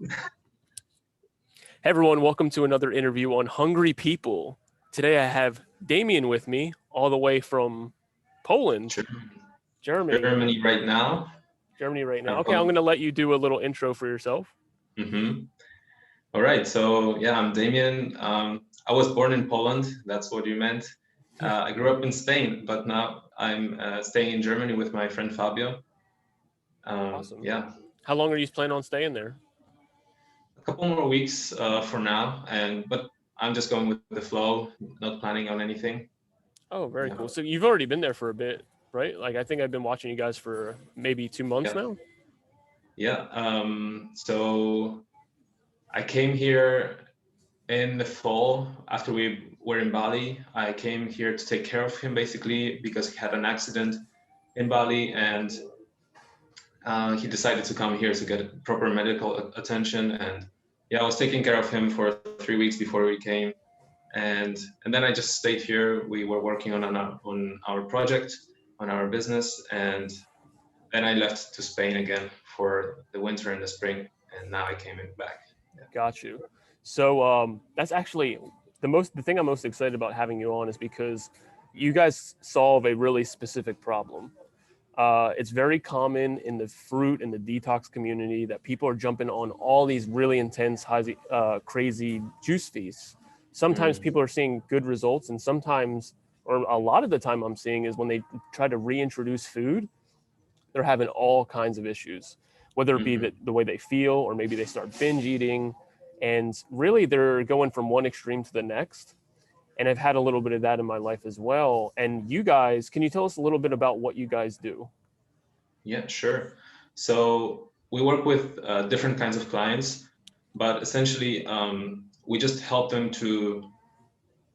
Hey everyone, welcome to another interview on Hungry People. Today I have Damian with me, all the way from Poland, Germany. Germany right now. Germany right now. I'm Okay, I'm from. going to let you do a little intro for yourself. All right. So yeah, I'm Damian. I was born in Poland. That's what you meant. I grew up in Spain, but now I'm staying in Germany with my friend Fabio. Awesome. Yeah, How long are you planning on staying there? a couple more weeks for now, but I'm just going with the flow, not planning on anything. Oh, very Yeah, cool. So you've already been there for a bit, right? Like I think I've been watching you guys for maybe 2 months yeah, now. yeah. So I came here in the fall after we were in Bali. I came here to take care of him basically because he had an accident in Bali, and he decided to come here to get proper medical attention. And yeah, I was taking care of him for 3 weeks before we came, and then I just stayed here. We were working on our project, on our business, and then I left to Spain again for the winter and the spring, and now I came back. Yeah. Got you. So that's actually the thing I'm most excited about having you on is because you guys solve a really specific problem. It's very common in the fruit and the detox community that people are jumping on all these really intense, crazy juice feasts. Sometimes Mm, people are seeing good results, and sometimes, or a lot of the time, I'm seeing is when they try to reintroduce food, they're having all kinds of issues, whether it be mhm. the way they feel, or maybe they start binge eating, and really they're going from one extreme to the next. And I've had a little bit of that in my life as well. And you guys, can you tell us a little bit about what you guys do? Yeah, sure. So we work with different kinds of clients, but essentially we just help them to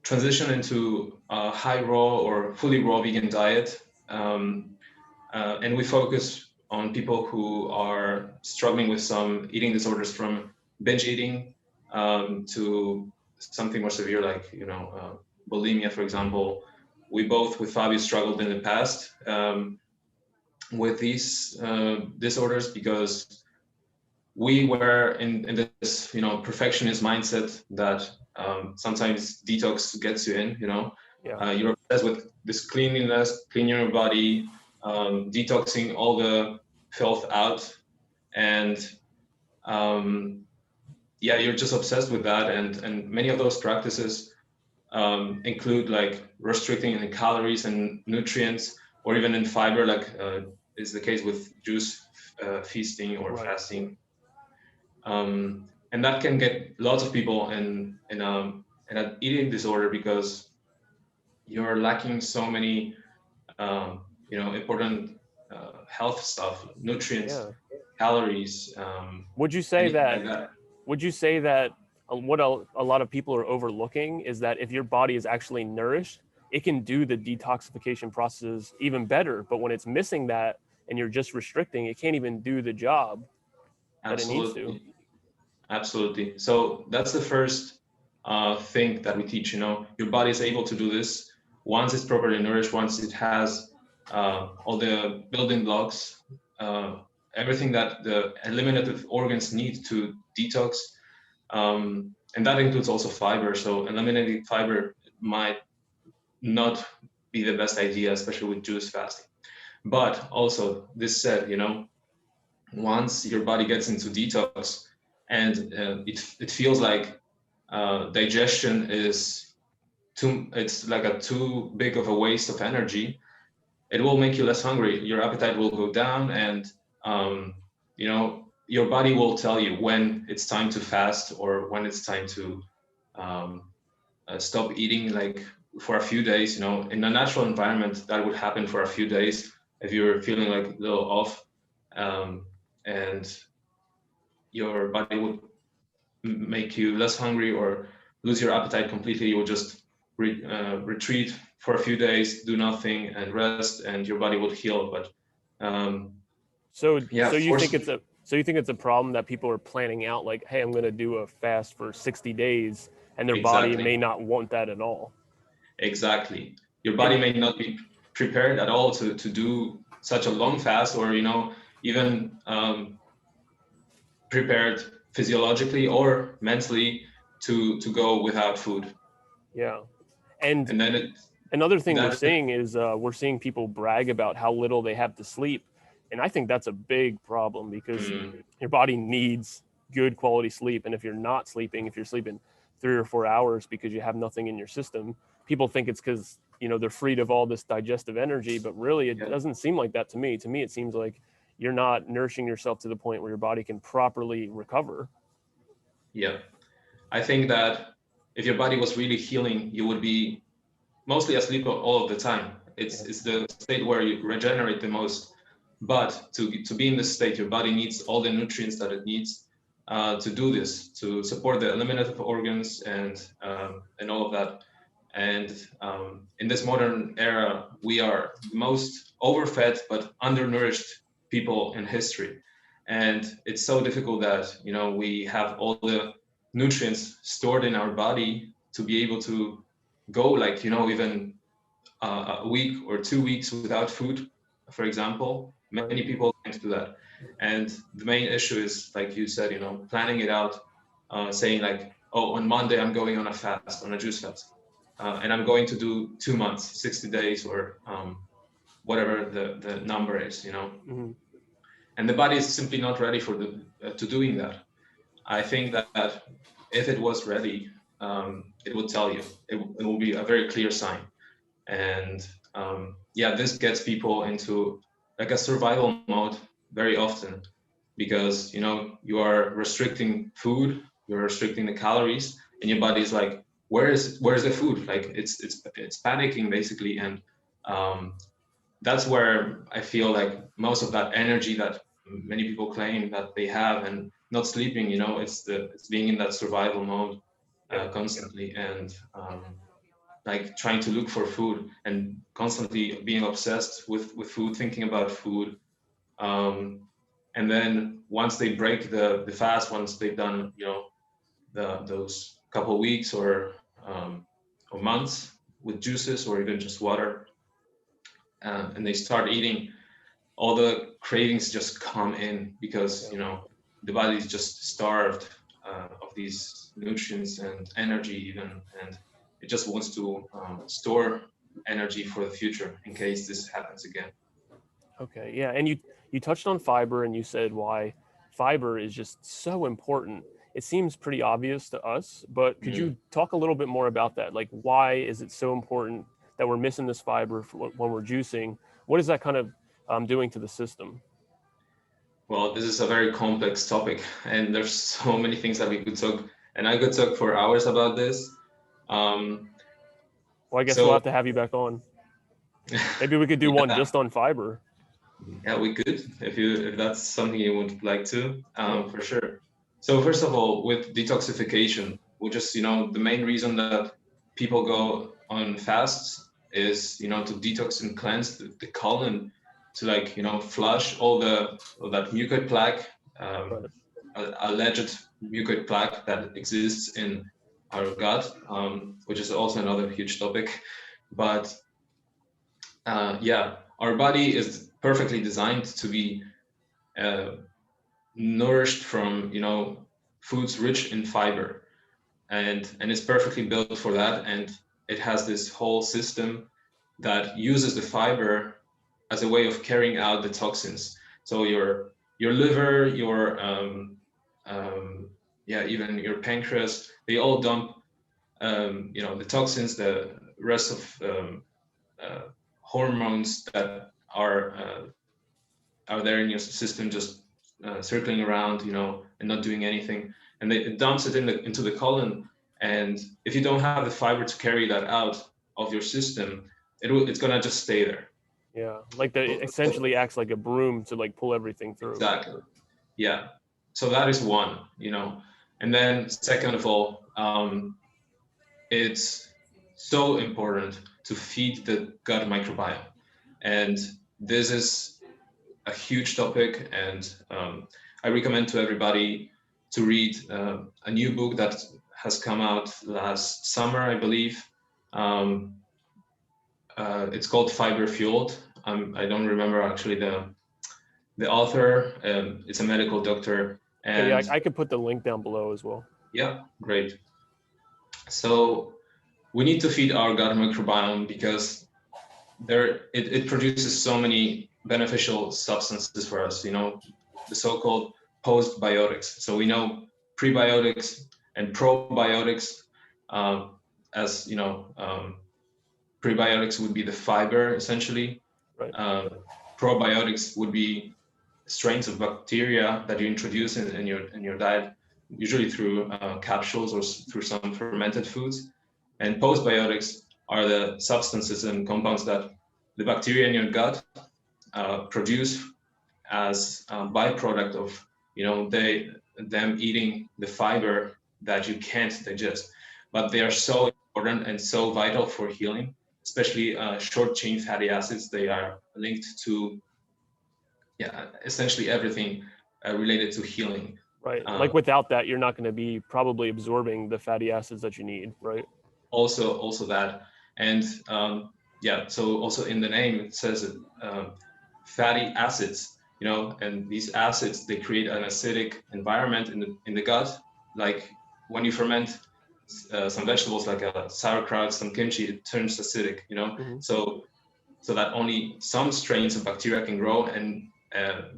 transition into a high raw or fully raw vegan diet. And we focus on people who are struggling with some eating disorders, from binge eating to something more severe, like bulimia, for example. We both, with Fabio, struggled in the past with these disorders because we were in this perfectionist mindset that sometimes detox gets you in. Yeah. You're obsessed with this cleanliness, cleaning your body, detoxing all the filth out, and yeah, you're just obsessed with that. And many of those practices include like restricting in calories and nutrients, or even in fiber, like is the case with juice feasting or Right. fasting. And that can get lots of people in an eating disorder because you're lacking so many important health stuff, nutrients, Yeah. calories, Would you say anything that? like that. Would you say that what a lot of people are overlooking is that if your body is actually nourished, it can do the detoxification processes even better. But when it's missing that and you're just restricting, it can't even do the job that it needs to. Absolutely. Absolutely. So that's the first thing that we teach. Your body is able to do this once it's properly nourished, once it has all the building blocks, uh, everything that the eliminative organs need to detox. And that includes also fiber. So eliminating fiber might not be the best idea, especially with juice fasting. But also, this said, once your body gets into detox and it feels like digestion is it's like a too big of a waste of energy, it will make you less hungry. Your appetite will go down, and your body will tell you when it's time to fast or when it's time to um, stop eating, like for a few days. In a natural environment that would happen for a few days if you're feeling like a little off, um, and your body would make you less hungry or lose your appetite completely. You will just retreat for a few days, do nothing, and rest, and your body would heal. But um, So yeah, so you think force. it's a problem that people are planning out like, hey, I'm going to do a fast for 60 days, and their body Exactly, may not want that at all. exactly. Your body And may not be prepared at all to do such a long fast, or even prepared physiologically or mentally to go without food. Yeah. And And then another thing we're that seeing is we're seeing people brag about how little they have to sleep. And I think that's a big problem because mm, your body needs good quality sleep. And if you're not sleeping, if you're sleeping 3 or 4 hours because you have nothing in your system, people think it's because, they're freed of all this digestive energy. But really, it yeah, doesn't seem like that to me. To me, it seems like you're not nourishing yourself to the point where your body can properly recover. yeah. I think that if your body was really healing, you would be mostly asleep all of the time. Yeah. It's the state where you regenerate the most. But to be in this state, your body needs all the nutrients that it needs to do this, to support the eliminative organs and all of that. And in this modern era, we are the most overfed but undernourished people in history. And it's so difficult that we have all the nutrients stored in our body to be able to go like even a week or 2 weeks without food, for example. Right. Many people can't do that, and the main issue is, like you said, planning it out, saying like, oh, on Monday I'm going on a fast, on a juice fast, and I'm going to do 2 months, 60 days, or whatever the number is, Mm-hmm. and the body is simply not ready for to doing that. I think that if it was ready, it would tell you. It will be a very clear sign. And yeah, this gets people into like a survival mode very often because you are restricting food, you're restricting the calories, and your body's like, where's the food? Like it's panicking basically, and um, that's where I feel like most of that energy that many people claim that they have and not sleeping, it's being in that survival mode Yeah. constantly, and like trying to look for food and constantly being obsessed with food, thinking about food. And then once they break the fast, once they've done those couple weeks or months with juices or even just water, and they start eating, all the cravings just come in because the body's just starved of these nutrients and energy even, and it just wants to store energy for the future in case this happens again. Okay, yeah, and you touched on fiber and you said why fiber is just so important. It seems pretty obvious to us, but could Mm. you talk a little bit more about that? Like, why is it so important that we're missing this fiber when we're juicing? What is that kind of doing to the system? Well, this is a very complex topic, and there's so many things that we could talk, and I could talk for hours about this. Um, Well, I guess we'll so have to have you back on. Maybe we could do one yeah, just on fiber. yeah, we could if that's something you would like to, Yeah. for sure. So first of all, with detoxification, which is the main reason that people go on fasts is to detox and cleanse the colon, to like flush all that mucoid plaque, um, Right. alleged mucoid plaque that exists in our gut, which is also another huge topic. But yeah, our body is perfectly designed to be uh, nourished from foods rich in fiber, and it's perfectly built for that, and it has this whole system that uses the fiber as a way of carrying out the toxins. So your liver, your yeah, even your pancreas, they all dump the toxins, the rest of uh, hormones that are there in your system, just circling around, and not doing anything, and it dumps it into the colon. And if you don't have the fiber to carry that out of your system, it's gonna just stay there. Yeah, like it essentially acts like a broom to like pull everything through. Exactly. Yeah. So that is one, and then second of all, it's so important to feed the gut microbiome, and this is a huge topic, and I recommend to everybody to read a new book that has come out last summer, I believe. Um, it's called Fiber Fueled. I don't remember actually the author. It's a medical doctor, Okay, yeah, And I could put the link down below as well. yeah, great. So we need to feed our gut microbiome because it produces so many beneficial substances for us, the so-called postbiotics. So we know prebiotics and probiotics, um, as prebiotics would be the fiber essentially. Right. Probiotics would be strains of bacteria that you introduce in your diet, usually through capsules or through some fermented foods. And postbiotics are the substances and compounds that the bacteria in your gut produce as a byproduct of them eating the fiber that you can't digest. But they are so important and so vital for healing, especially short chain fatty acids. They are linked to essentially everything related to healing. Right. Like without that, you're not going to be probably absorbing the fatty acids that you need, right? Also that, and so also in the name it says fatty acids, and these acids, they create an acidic environment in the gut. Like when you ferment some vegetables like sauerkraut, some kimchi, it turns acidic, Mm-hmm. so that only some strains of bacteria can grow, and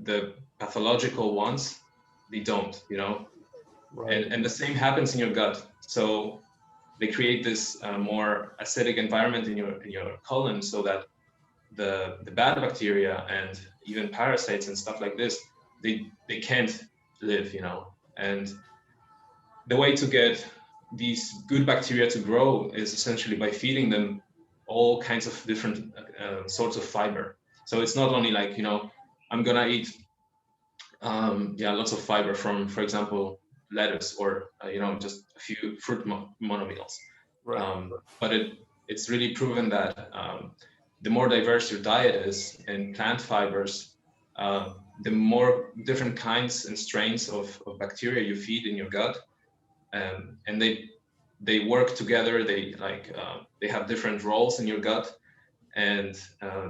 the pathological ones, they don't, Right. and the same happens in your gut. So they create this more acidic environment in your colon, so that the bad bacteria and even parasites and stuff like this, they can't live, and the way to get these good bacteria to grow is essentially by feeding them all kinds of different sorts of fiber. So it's not only like, I'm gonna eat lots of fiber from, for example, lettuce, or just a few fruit monomeals. Right. But it's really proven that the more diverse your diet is in plant fibers, the more different kinds and strains of bacteria you feed in your gut, and they work together. They have different roles in your gut, and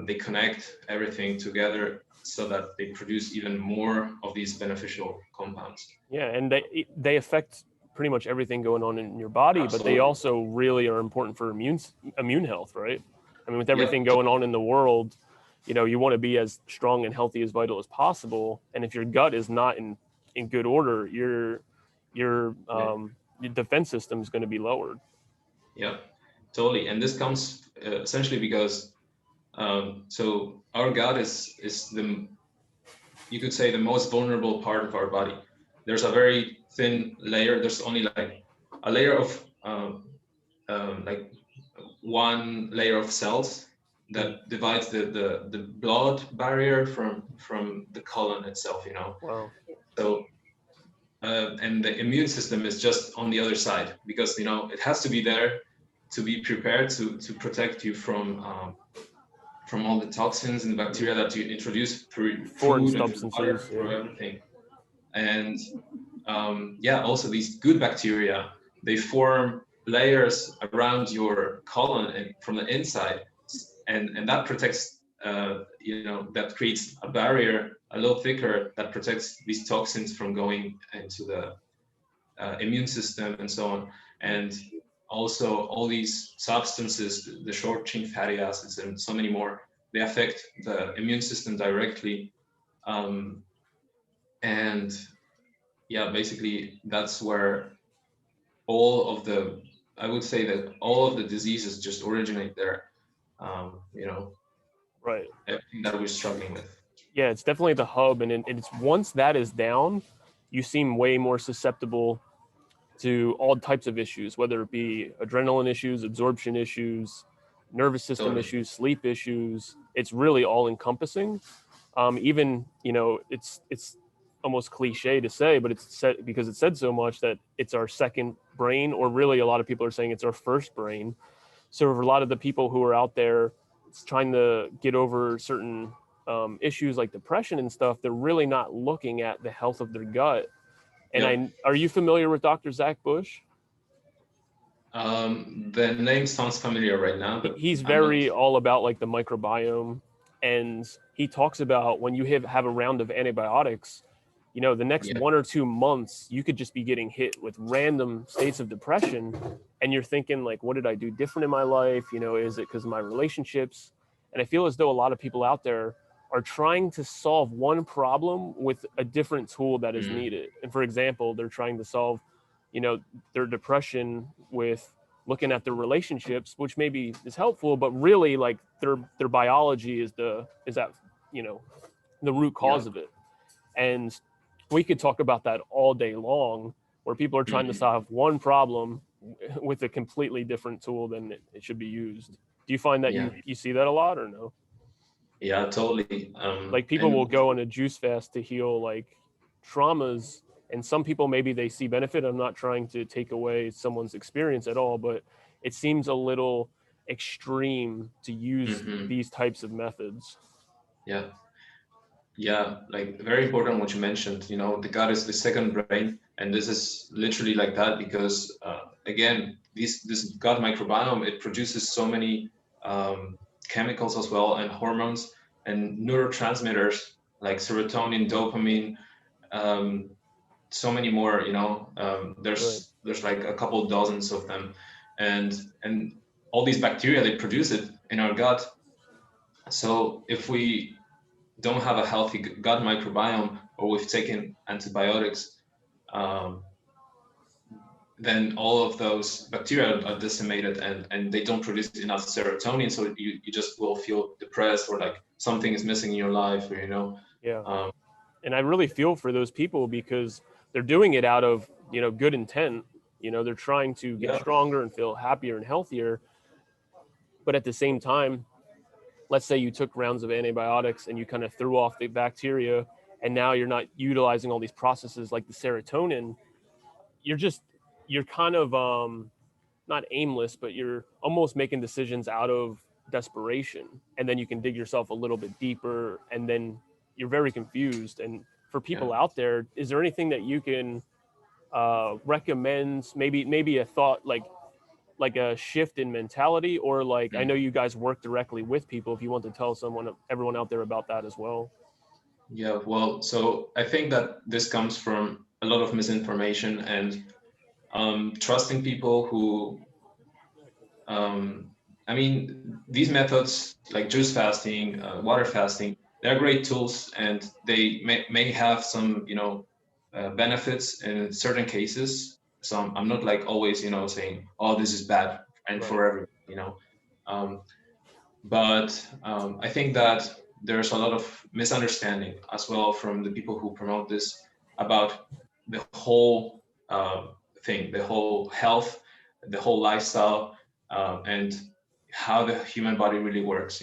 they connect everything together so that they produce even more of these beneficial compounds. Yeah, and they affect pretty much everything going on in your body, but they Absolutely. also really are important for immune health, right? I mean, with everything Yep. going on in the world, you want to be as strong and healthy as vital as possible. And if your gut is not in good order, your defense system is going to be lowered. Yeah, totally. And this comes essentially because so our gut is you could say, the most vulnerable part of our body. There's a very thin layer. There's only like a layer of like one layer of cells that divides the blood barrier from the colon itself. Wow. So and the immune system is just on the other side, because it has to be there to be prepared to protect you from all the toxins and bacteria that you introduce through Foreign food and through water, substances. through Yeah. everything. And also these good bacteria, they form layers around your colon and from the inside, and that protects, that creates a barrier a little thicker that protects these toxins from going into the immune system and so on. And also all these substances, the short chain fatty acids and so many more, they affect the immune system directly. And basically that's where I would say that all of the diseases just originate there. Right. Everything that we're struggling with. Yeah, it's definitely the hub, and it's once that is down, you seem way more susceptible to all types of issues, whether it be adrenaline issues, absorption issues, nervous system Totally. issues, sleep issues. It's really all encompassing. Even it's almost cliche to say, but it's said because it's said so much that it's our second brain, or really a lot of people are saying it's our first brain. So for a lot of the people who are out there trying to get over certain issues like depression and stuff, they're really not looking at the health of their gut. And Yep. are you familiar with Dr. Zach Bush? The name sounds familiar right now, but He's I'm not. very all about like the microbiome, and he talks about when you have a round of antibiotics, the next Yeah. 1 or 2 months, you could just be getting hit with random states of depression. And you're thinking like, what did I do different in my life? Is it because of my relationships? And I feel as though a lot of people out there are trying to solve one problem with a different tool that is needed. And for example, they're trying to solve, their depression with looking at their relationships, which maybe is helpful, but really like their biology is that, the root cause of it. And we could talk about that all day long, where people are trying to solve one problem with a completely different tool than it should be used. Do you find that you see that a lot or no? Yeah, totally. Like people will go on a juice fast to heal like traumas, and some people maybe they see benefit. I'm not trying to take away someone's experience at all, but it seems a little extreme to use these types of methods. Yeah. Yeah, like very important what you mentioned. The gut is the second brain, and this is literally like that because again, this gut microbiome, it produces so many chemicals as well, and hormones and neurotransmitters like serotonin, dopamine, um, so many more. Right. There's like a couple dozens of them, and all these bacteria, they produce it in our gut. So if we don't have a healthy gut microbiome, or we've taken antibiotics, um, then all of those bacteria are decimated, and they don't produce enough serotonin. So you just will feel depressed, or like something is missing in your life, or. Yeah. Um, And I really feel for those people because they're doing it out of, good intent. They're trying to get yeah. stronger and feel happier and healthier. But at the same time, let's say you took rounds of antibiotics and you kind of threw off the bacteria, and now you're not utilizing all these processes like the serotonin. You're kind of not aimless, but you're almost making decisions out of desperation, and then you can dig yourself a little bit deeper, and then you're very confused. And for Yeah. people out there, is there anything that you can recommend? Maybe a thought like a shift in mentality, or like I know you guys work directly with people. If you want to tell everyone out there about that as well. Yeah, well, so I think that this comes from a lot of misinformation and trusting people who, I mean, these methods like juice fasting, water fasting, they're great tools, and they may have some, benefits in certain cases. So I'm not like always, saying, oh, this is bad and Right. for everyone. Um, but I think that there's a lot of misunderstanding as well from the people who promote this about the whole thing, the whole health, the whole lifestyle, and how the human body really works.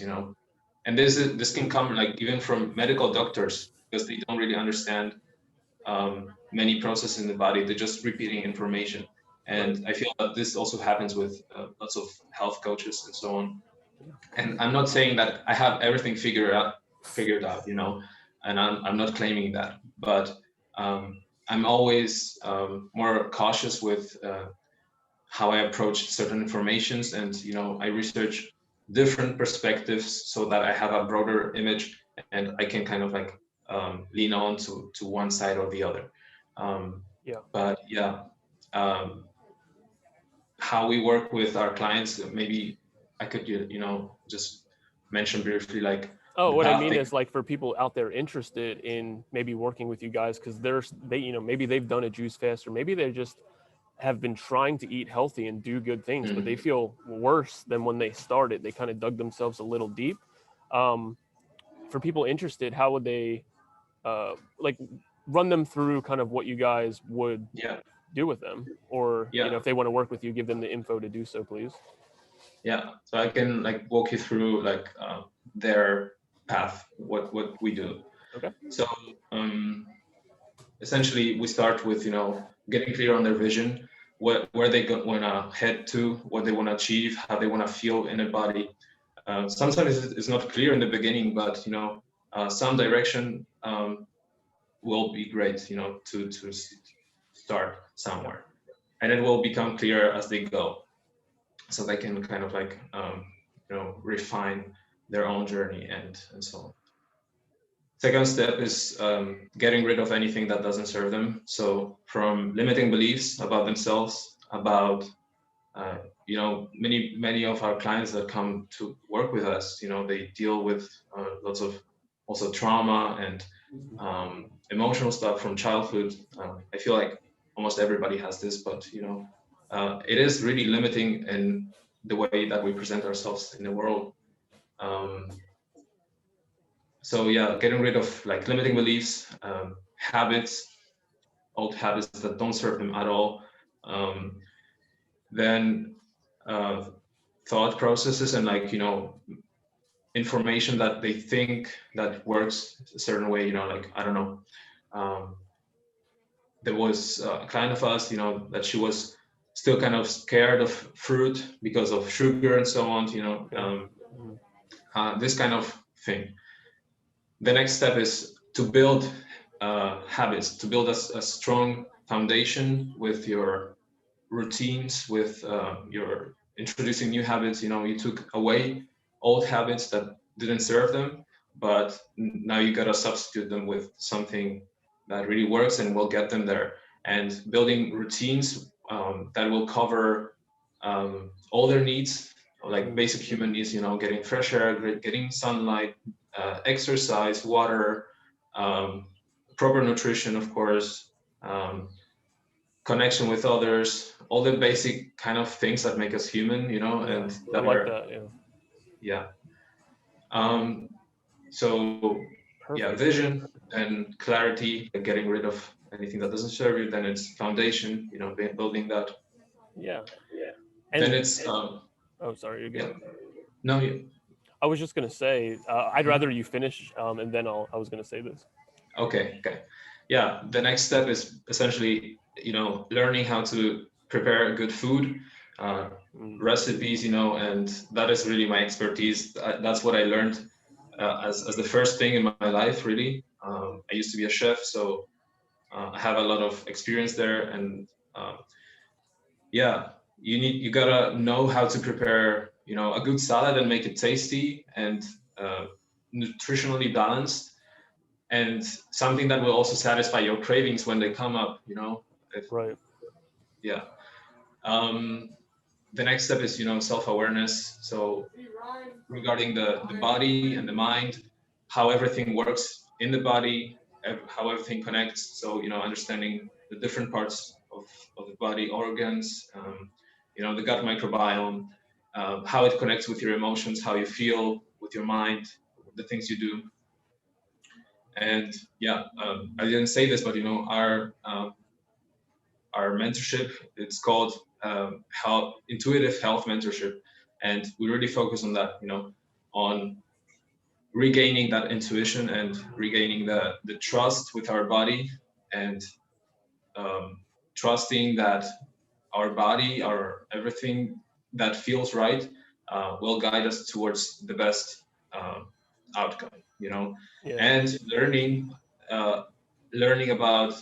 And this can come like even from medical doctors, because they don't really understand many processes in the body. They're just repeating information. Right. And I feel that this also happens with lots of health coaches and so on. And I'm not saying that I have everything figured out, and I'm not claiming that, but I'm always more cautious with how I approach certain informations, and I research different perspectives so that I have a broader image, and I can kind of like lean on to one side or the other. Yeah. But yeah, um, how we work with our clients, maybe I could just mention briefly like Oh, the what I path mean they. is like for people out there interested in maybe working with you guys, because maybe they've done a juice fast, or maybe they just have been trying to eat healthy and do good things, but they feel worse than when they started. They kind of dug themselves a little deep. Um, for people interested, how would they like run them through kind of what you guys would Yeah, do with them, or yeah, if they want to work with you, give them the info to do so, please. yeah. So I can like walk you through like their path, what we do. Okay. So um, essentially, we start with getting clear on their vision, where they want to head to, what they want to achieve, how they want to feel in their body. Sometimes it's not clear in the beginning, but some direction will be great, to start Yeah. somewhere, and it will become clearer as they go, so they can kind of like refine their own journey and so on. Second step is getting rid of anything that doesn't serve them. So from limiting beliefs about themselves, about many of our clients that come to work with us, they deal with lots of also trauma and emotional stuff from childhood. I feel like almost everybody has this, but it is really limiting in the way that we present ourselves in the world. Um, so yeah, getting rid of like limiting beliefs, habits, old habits that don't serve them at all. Um, then uh, thought processes and like information that they think that works a certain way. Like I don't know. Um, there was a client of us, that she was still kind of scared of fruit because of sugar and so on. Okay. Mhm. This kind of thing. The next step is to build habits, to build a strong foundation with your routines, with your introducing new habits. You took away old habits that didn't serve them, but now you got to substitute them with something that really works and will get them there. And building routines that will cover all their needs, like Mhm. basic human needs, getting fresh air, getting sunlight, exercise, water, um, proper nutrition, of course, um, connection with others, all the basic kind of things that make us human, Yeah, and I that like are, that. Yeah, yeah. Um, so yeah, perfect. vision and clarity, like getting rid of anything that doesn't serve you. Then it's foundation, building that. Yeah, Then and it's oh, sorry, you're yeah. good. No, you I was just gonna say, I'd mhm. rather you finish, and then I was gonna say this. Okay. Yeah, the next step is essentially, learning how to prepare good food, uh, Mm. recipes, and that is really my expertise. That's what I learned as the first thing in my life, really. I used to be a chef, so I have a lot of experience there, and uh, yeah, you gotta know how to prepare, a good salad and make it tasty and uh, nutritionally balanced and something that will also satisfy your cravings when they come up. If, Right. yeah. Um, the next step is self-awareness. So regarding the body and the mind, how everything works in the body, how everything connects. So understanding the different parts of the body, organs, the gut microbiome, how it connects with your emotions, how you feel with your mind, the things you do. And yeah, I didn't say this, but our mentorship, it's called intuitive health mentorship, and we really focus on that. On regaining that intuition and regaining the trust with our body, and um, trusting that our body, our everything that feels right, will guide us towards the best um, outcome. Yeah. And uh, learning about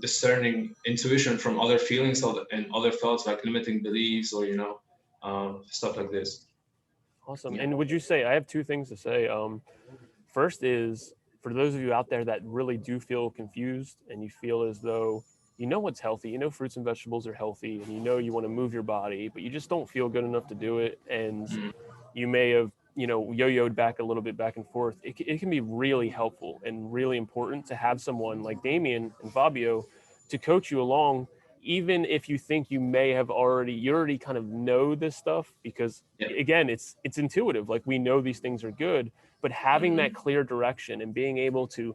discerning intuition from other feelings and other thoughts, like limiting beliefs or stuff like this. Awesome. Yeah. And would you say I have two things to say? First is for those of you out there that really do feel confused and you feel as though you know what's healthy, you know fruits and vegetables are healthy, and you know you want to move your body, but you just don't feel good enough to do it, and Mhm. you may have yo-yoed back a little bit back and forth. It can be really helpful and really important to have someone like Damien and Fabio to coach you along, even if you think you already kind of know this stuff, because Yeah. again, it's intuitive, like we know these things are good, but having that Mhm. clear direction and being able to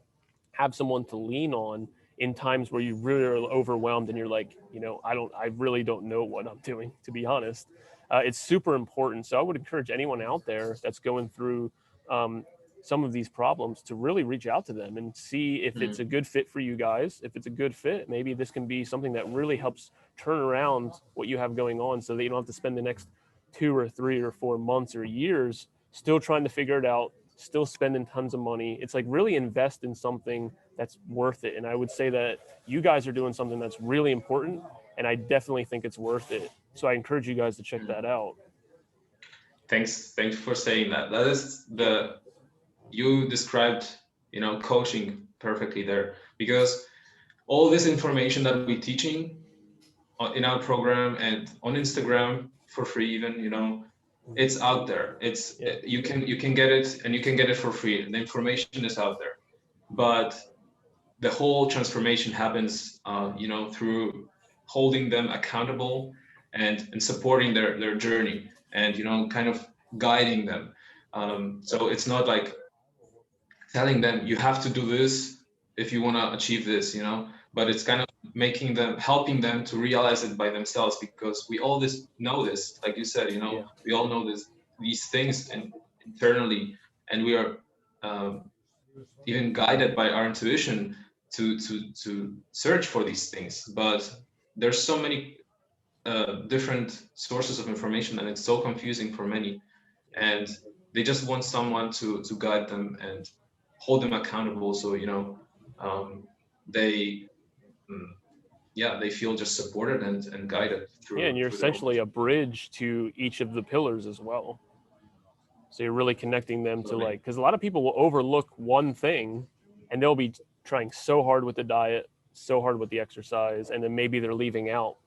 have someone to lean on in times where you really are overwhelmed and you're like, I really don't know what I'm doing, to be honest. It's super important. So I would encourage anyone out there that's going through um, some of these problems to really reach out to them and see if it's a Mhm. good fit for you guys. If it's a good fit, maybe this can be something that really helps turn around what you have going on, so that you don't have to spend the next 2 or 3 or 4 months or years still trying to figure it out, still spending tons of money. It's like really invest in something that's worth it. And I would say that you guys are doing something that's really important, and I definitely think it's worth it. So I encourage you guys to check Mhm. that out. Thanks for saying that. That is the you described coaching perfectly there, because all this information that we're teaching in our program and on Instagram for free, even, it's out there. It's Yeah. you can get it, and you can get it for free. The information is out there, but the whole transformation happens, through holding them accountable and supporting their journey, and kind of guiding them. So it's not like telling them you have to do this if you want to achieve this, but it's kind of making them, helping them to realize it by themselves, because we all know this, like you said, Yeah. we all know these things and internally, and we are even guided by our intuition to search for these things. But there's so many different sources of information, and it's so confusing for many, and they just want someone to guide them and hold them accountable, so they mm, yeah, they feel just supported and guided Yeah, and through you're through their own essentially a bridge to each of the pillars as well. So you're really connecting them to, journey. like, because a lot of people will overlook one thing and they'll be trying so hard with the diet, so hard with the exercise, and then maybe they're leaving out,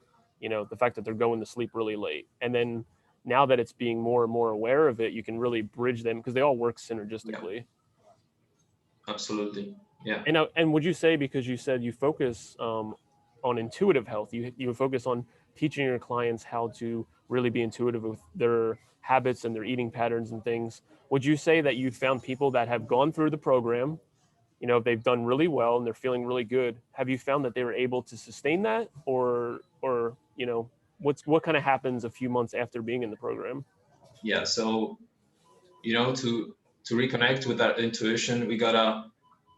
the fact that they're going to sleep really late. And then now that it's being more and more aware of it, you can really bridge them because they all work Yeah, synergistically. absolutely. Yeah. And would you say, because you said you focus on intuitive health, you focus on teaching your clients how to really be intuitive with their habits and their eating patterns and things. Would you say that you found people that have gone through the program, they've done really well and they're feeling really good? Have you found that they were able to sustain that, or what kind of happens a few months after being in the program? Yeah, so to reconnect with that intuition, we gotta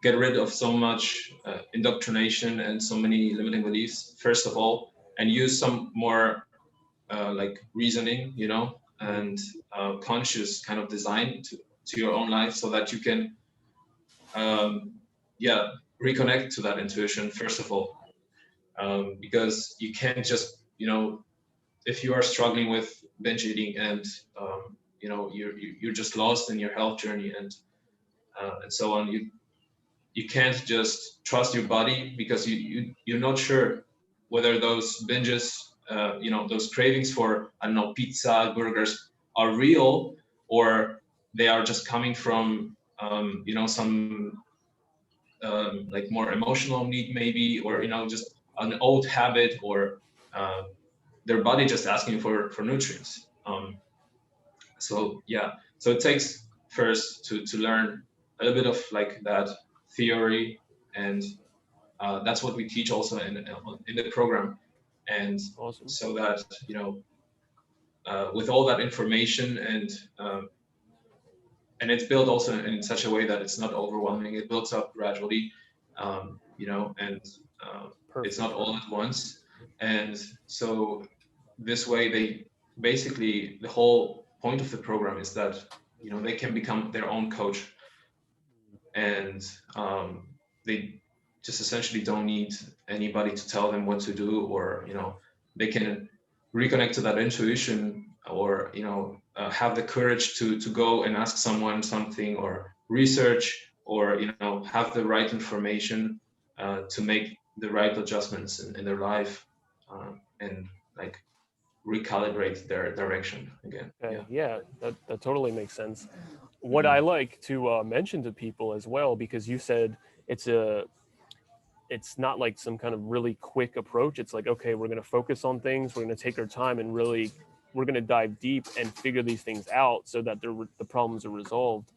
get rid of so much indoctrination and so many limiting beliefs, first of all, and use some more like reasoning, and conscious kind of design to your own life, so that you can um, yeah, reconnect to that intuition, first of all, because you can't just, if you are struggling with binge eating, and you're just lost in your health journey, and so on, you can't just trust your body, because you're not sure whether those binges, those cravings for, I don't know, pizza, burgers, are real, or they are just coming from some like more emotional need, maybe, or just an old habit, or uh, their body just asking for nutrients. So yeah, so it takes first to learn a little bit of like that theory, and that's what we teach also in the program, and Awesome. so that with all that information, and it's built also in such a way that it's not overwhelming. It builds up gradually, and it's Perfect. not all at once. And so this way, they basically, the whole point of the program is that they can become their own coach, and they just essentially don't need anybody to tell them what to do, or they can reconnect to that intuition, or have the courage to go and ask someone something, or research, or have the right information to make the right adjustments in their life, and like recalibrate their direction again. Okay, Yeah. yeah, that totally makes sense. What I Mhm. like to mention to people as well, because you said it's a it's not like some kind of really quick approach. It's like, okay, we're going to focus on things, we're going to take our time, and really we're going to dive deep and figure these things out so that the problems are resolved.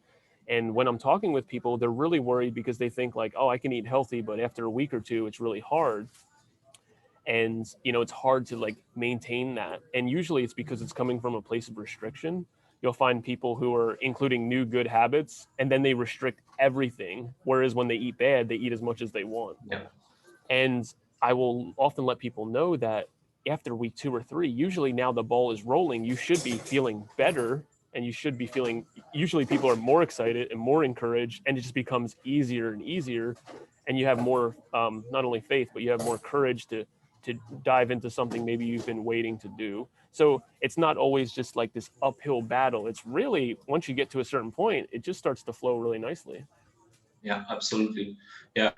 And when I'm talking with people, they're really worried because they think like, oh, I can eat healthy, but after a week or two it's really hard. And it's hard to like maintain that, and usually it's because it's coming from a place of restriction. You'll find people who are including new good habits and then they restrict everything, whereas when they eat bad, they eat as much as they want. Yeah. And I will often let people know that after week 2 or 3, usually now the ball is rolling, you should be feeling better, and you should be feeling, usually people are more excited and more encouraged, and it just becomes easier and easier. And you have more, not only faith, but you have more courage to dive into something maybe you've been waiting to do. So it's not always just like this uphill battle. It's really, once you get to a certain point, it just starts to flow really nicely. Yeah, absolutely. Yeah,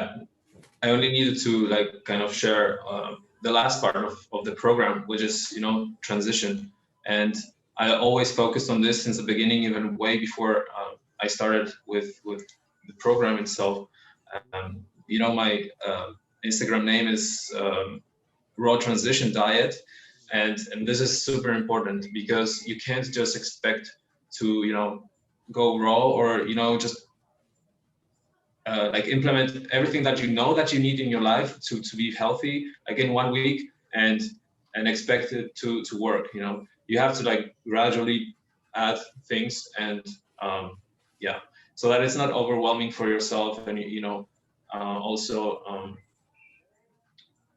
I only needed to like kind of share the last part of the program, which is, you know, transition. And I always focused on this since the beginning, even way before I started with the program itself. You know, my Instagram name is Raw Transition Diet, and this is super important because you can't just expect to, you know, go raw, or, you know, just like implement everything that you know that you need in your life to be healthy like in 1 week, and expect it to work. You know, you have to like gradually add things, and yeah, so that it's not overwhelming for yourself. And you know, also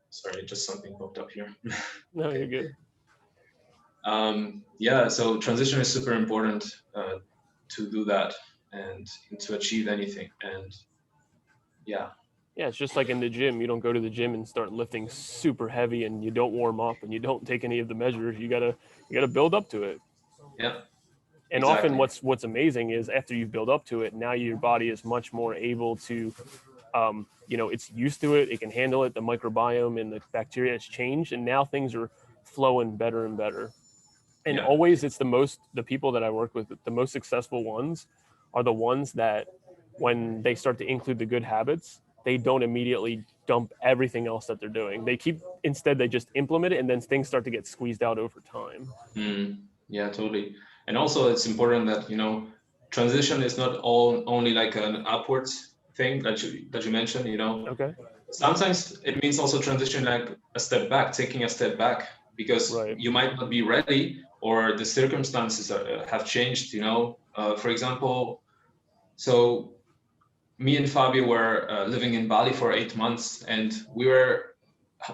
sorry, just something popped up here. No, Okay. you're good. Yeah, so transition is super important to do that and to achieve anything. And yeah. Yeah, it's just like in the gym. You don't go to the gym and start lifting super heavy and you don't warm up and you don't take any of the measures. You gotta build up to it. Yeah, And often exactly. what's amazing is after you build up to it, now your body is much more able to you know, it's used to it, it can handle it, the microbiome and the bacteria has changed, and now things are flowing better and better. And Yeah. always it's the people that I work with, the most successful ones are the ones that when they start to include the good habits, they don't immediately dump everything else that they're doing. Instead they just implement it, and then things start to get squeezed out over time. Yeah, totally. And also it's important that, you know, transition is not all only like an upwards thing that you mentioned, you know. Okay. Sometimes it means also transition like a step back, taking a step back, because Right. you might not be ready, or the circumstances have changed, you know. For example, so me and Fabio were living in Bali for 8 months, and we were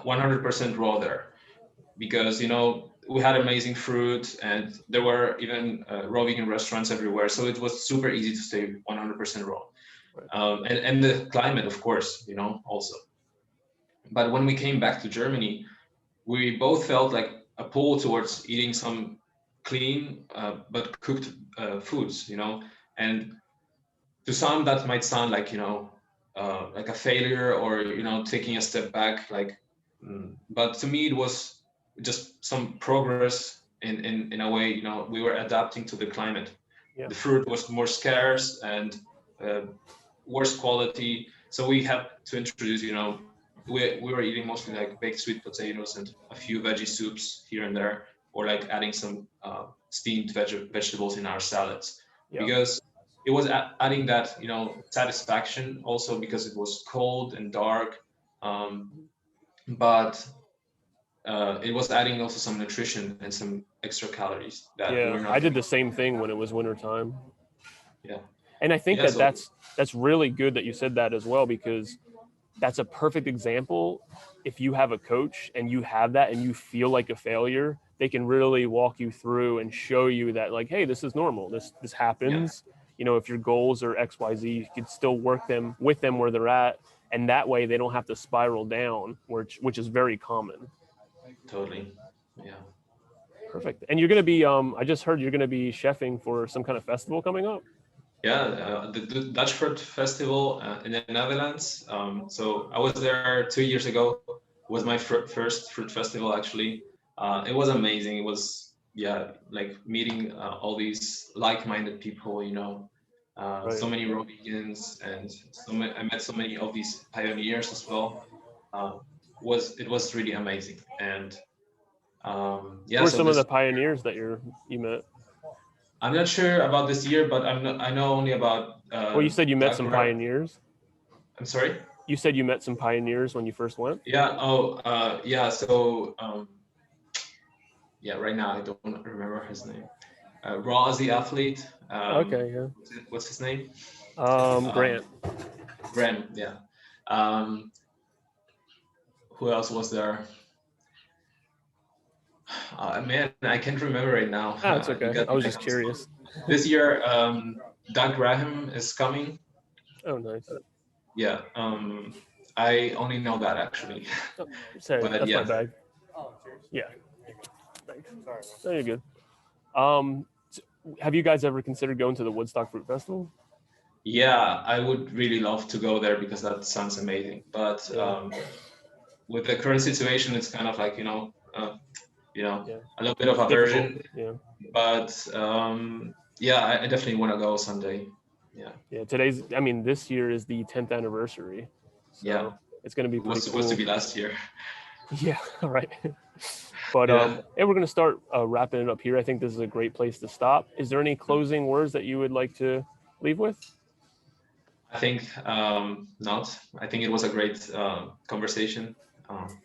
100% raw there, because, you know, we had amazing fruit, and there were even raw vegan restaurants everywhere, so it was super easy to stay 100% raw. Right. And the climate, of course, you know, also. But when we came back to Germany, we both felt like a pull towards eating some clean but cooked foods, you know. And to some that might sound like, you know, like a failure, or, you know, taking a step back, like, but to me it was just some progress in a way. You know, we were adapting to the climate. Yeah. The fruit was more scarce and uh, worse quality, so we had to introduce, you know, we were eating mostly like baked sweet potatoes and a few veggie soups here and there, or like adding some steamed vegetables in our salads, Yeah. because it was adding that, you know, satisfaction, also because it was cold and dark, but it was adding also some nutrition and some extra calories that we Yeah. were I not did getting. the same thing when it was wintertime. Yeah, And I think yeah. that So that's really good that you said that as well, because that's a perfect example. If you have a coach and you have that and you feel like a failure, they can really walk you through and show you that, like, hey, this is normal, this yeah, happens. You know, if your goals are XYZ, you can still work them with them where they're at, and that way they don't have to spiral down, which is very common. totally. Yeah. Perfect. And you're going to be I just heard you're going to be chefing for some kind of festival coming up. Yeah, the Dutch Fruit Festival in the Netherlands. So I was there 2 years ago. It was my first fruit festival, actually. It was amazing. It was, yeah, like meeting all these like-minded people, you know, Right. so many raw vegans, and I met so many of these pioneers as well. Uh, it was really amazing. And Who yeah, are so some of the this, pioneers that you met? I'm not sure about this year, but I know only about Well, you said you met Doug. some pioneers. I'm sorry. You said you met some pioneers when you first went. Yeah. Oh, yeah. So, yeah. Right now, I don't remember his name. Raw as the athlete. Okay, yeah. What's his name? Grant. Bren. Yeah. Um, who else was there? Man, I can't remember right now. Ah, it's You okay. got I me was like just on the spot. curious. This year, Doug Graham is coming. Oh, nice. Yeah. I only know that actually, Oh, sorry, but that's my yeah. bag. Yeah, thanks. No, you're good. Um, have you guys ever considered going to the Woodstock Fruit Festival? Yeah, I would really love to go there because that sounds amazing. But Yeah, with the current situation, it's kind of like yeah. a little bit of It's difficult. aversion. Yeah, But yeah, I definitely want to go someday. Yeah, yeah. This year is the 10th anniversary, yeah. so it's going to be It was pretty supposed to cool. be last year. Yeah, right. But Yeah. and we're going to start wrapping it up here. I think this is a great place to stop. Is there any closing words that you would like to leave with? I think not. I think it was a great conversation.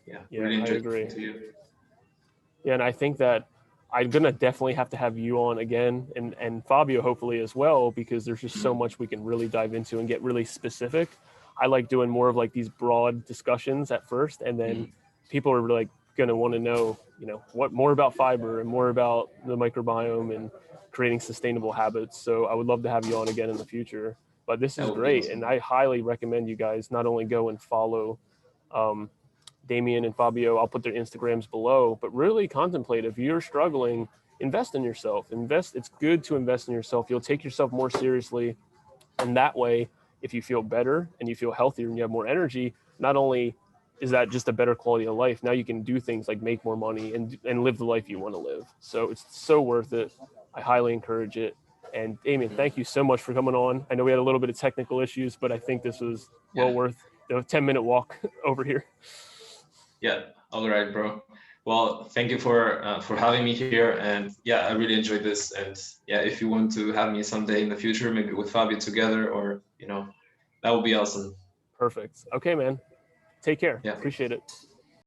Yeah, Yeah, really I enjoyed agree. talking to you. Yeah, and I think that I'm gonna definitely have to have you on again, and Fabio hopefully as well, because there's just so Mhm. much we can really dive into and get really specific. I like doing more of like these broad discussions at first, and then Mhm. people are like gonna want to know, what more about fiber and more about the microbiome and creating sustainable habits. So I would love to have you on again in the future. But this That is would be great, and awesome. I highly recommend you guys not only go and follow um, Damian and Fabio. I'll put their Instagrams below, but really contemplate if you're struggling, invest in yourself. Invest. It's good to invest in yourself. You'll take yourself more seriously. And that way, if you feel better and you feel healthier and you have more energy, not only is that just a better quality of life, now you can do things like make more money and live the life you want to live. So it's so worth it. I highly encourage it. And Damien, Mhm. thank you so much for coming on. I know we had a little bit of technical issues, but I think this was well Yeah, worth the 10-minute walk over here. yeah. All right, bro. Well, thank you for having me here, and yeah, I really enjoyed this. And yeah, if you want to have me someday in the future, maybe with Fabio together, or that would be awesome. Perfect. Okay, man. Take care. Yeah. Appreciate it.